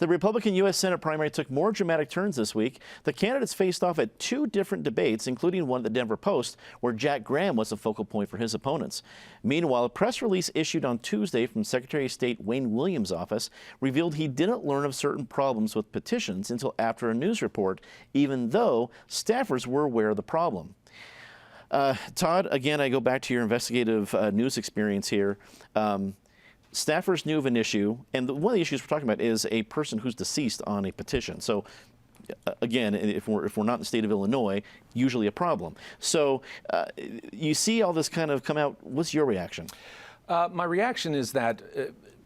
The Republican U.S. Senate primary took more dramatic turns this week. The candidates faced off at two different debates, including one at the Denver Post, where Jack Graham was a focal point for his opponents. Meanwhile, a press release issued on Tuesday from Secretary of State Wayne Williams' office revealed he didn't learn of certain problems with petitions until after a news report, even though staffers were aware of the problem. Todd, again, I go back to your investigative news experience here. Staffers knew of an issue, and one of the issues we're talking about is a person who's deceased on a petition. So, again, if we're not in the state of Illinois, usually a problem. So, you see all this kind of come out. What's your reaction? My reaction is that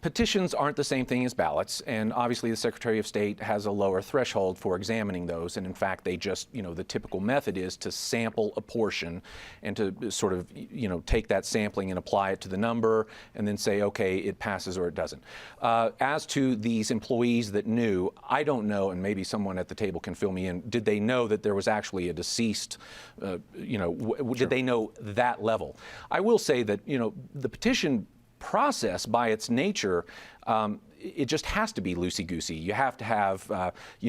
petitions aren't the same thing as ballots, and obviously the Secretary of State has a lower threshold for examining those, and in fact they just, the typical method is to sample a portion and to sort of, take that sampling and apply it to the number and then say, okay, it passes or it doesn't. As to these employees that knew, I don't know, and maybe someone at the table can fill me in, did they know that there was actually a deceased, Sure. Did they know that level? I will say that, the petition process by its nature, it just has to be loosey-goosey. You have to have,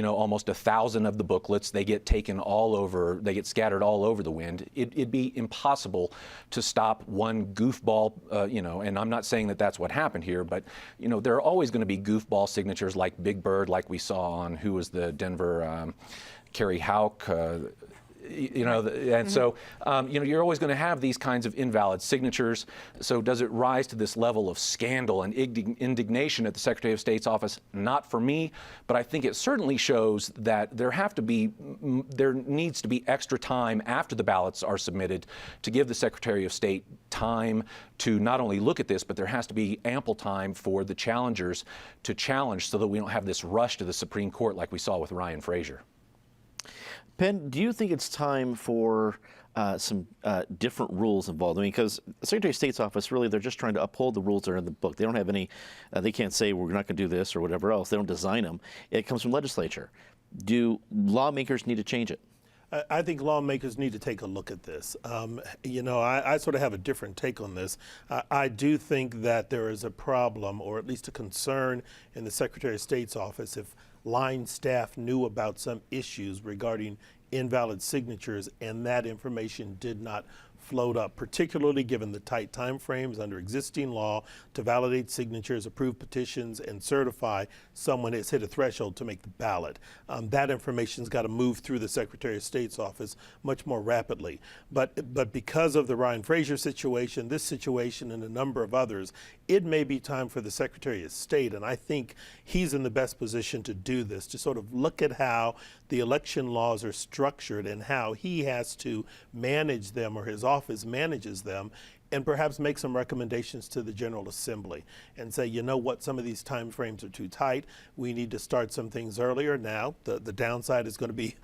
almost 1,000 of the booklets. They get taken all over, they get scattered all over the wind. It'd be impossible to stop one goofball, and I'm not saying that that's what happened here, but, there are always going to be goofball signatures like Big Bird, like we saw on, who was the Denver, Kerry Houck, and so, you're always going to have these kinds of invalid signatures. So does it rise to this level of scandal and indignation at the Secretary of State's office? Not for me, but I think it certainly shows that there needs to be extra time after the ballots are submitted to give the Secretary of State time to not only look at this, but there has to be ample time for the challengers to challenge so that we don't have this rush to the Supreme Court like we saw with Ryan Frazier. Penn, do you think it's time for some different rules involved? I mean, because the Secretary of State's office, really, they're just trying to uphold the rules that are in the book. They don't have any, they can't say we're not going to do this or whatever else. They don't design them. It comes from legislature. Do lawmakers need to change it? I think lawmakers need to take a look at this. I sort of have a different take on this. I do think that there is a problem, or at least a concern, in the Secretary of State's office if line staff knew about some issues regarding invalid signatures and that information did not float up, particularly given the tight time frames under existing law to validate signatures, approve petitions, and certify someone has hit a threshold to make the ballot. That information's got to move through the Secretary of State's office much more rapidly. But because of the Ryan Frazier situation, this situation, and a number of others, it may be time for the Secretary of State, and I think he's in the best position to do this, to sort of look at how the election laws are structured and how he has to manage them, or his office manages them, and perhaps make some recommendations to the General Assembly and say, you know what, some of these time frames are too tight. We need to start some things earlier. Now, the downside is going to be,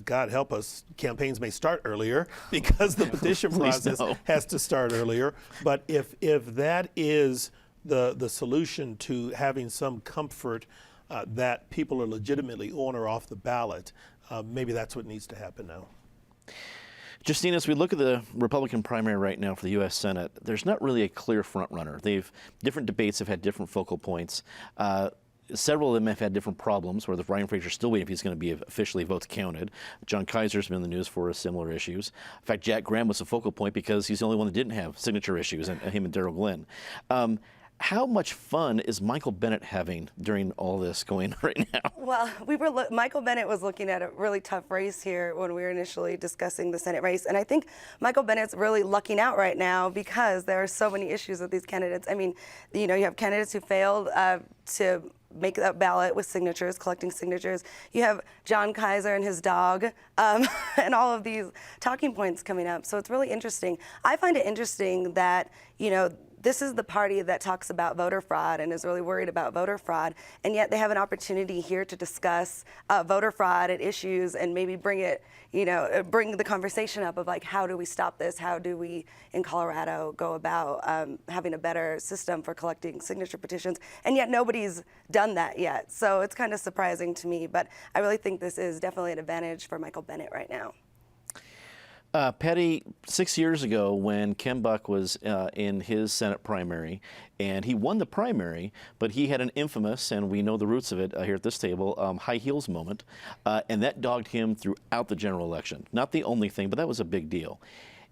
God help us, campaigns may start earlier because the petition process has to start earlier. But if that is the solution to having some comfort that people are legitimately on or off the ballot, maybe that's what needs to happen now. Justine, as we look at the Republican primary right now for the U.S. Senate, there's not really a clear front runner. Different debates have had different focal points. Several of them have had different problems, where the Ryan Frazier's still waiting if he's going to be officially votes counted. John Kaiser's been in the news for similar issues. In fact, Jack Graham was a focal point because he's the only one that didn't have signature issues, and him and Darrell Glenn. How much fun is Michael Bennet having during all this going on right now? Well, Michael Bennet was looking at a really tough race here when we were initially discussing the Senate race, and I think Michael Bennet's really lucking out right now because there are so many issues with these candidates. I mean, you have candidates who failed to make that ballot with signatures, collecting signatures. You have John Kaiser and his dog, and all of these talking points coming up. So it's really interesting. I find it interesting that, this is the party that talks about voter fraud and is really worried about voter fraud, and yet they have an opportunity here to discuss voter fraud and issues and maybe bring the conversation up of like, how do we stop this? How do we, in Colorado, go about having a better system for collecting signature petitions? And yet nobody's done that yet. So it's kind of surprising to me, but I really think this is definitely an advantage for Michael Bennet right now. Patty, 6 years ago when Ken Buck was in his Senate primary, and he won the primary, but he had an infamous, and we know the roots of it here at this table, high heels moment, and that dogged him throughout the general election. Not the only thing, but that was a big deal.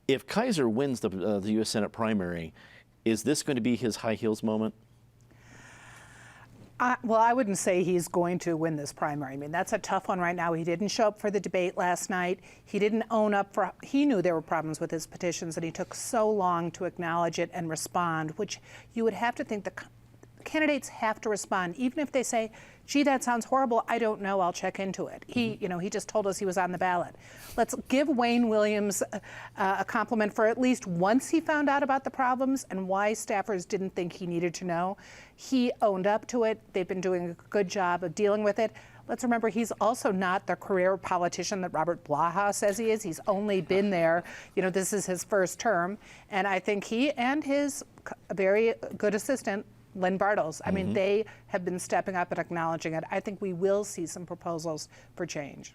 If Kaiser wins the U.S. Senate primary, is this going to be his high heels moment? Well, I wouldn't say he's going to win this primary. I mean, that's a tough one right now. He didn't show up for the debate last night. He didn't own up for, he knew there were problems with his petitions, and he took so long to acknowledge it and respond, which you would have to think the candidates have to respond, even if they say, gee, that sounds horrible. I don't know. I'll check into it. He just told us he was on the ballot. Let's give Wayne Williams a compliment for at least once he found out about the problems and why staffers didn't think he needed to know. He owned up to it. They've been doing a good job of dealing with it. Let's remember, he's also not the career politician that Robert Blaha says he is. He's only been there, this is his first term. And I think he and his very good assistant, Lynn Bartles, I mean, they have been stepping up and acknowledging it. I think we will see some proposals for change.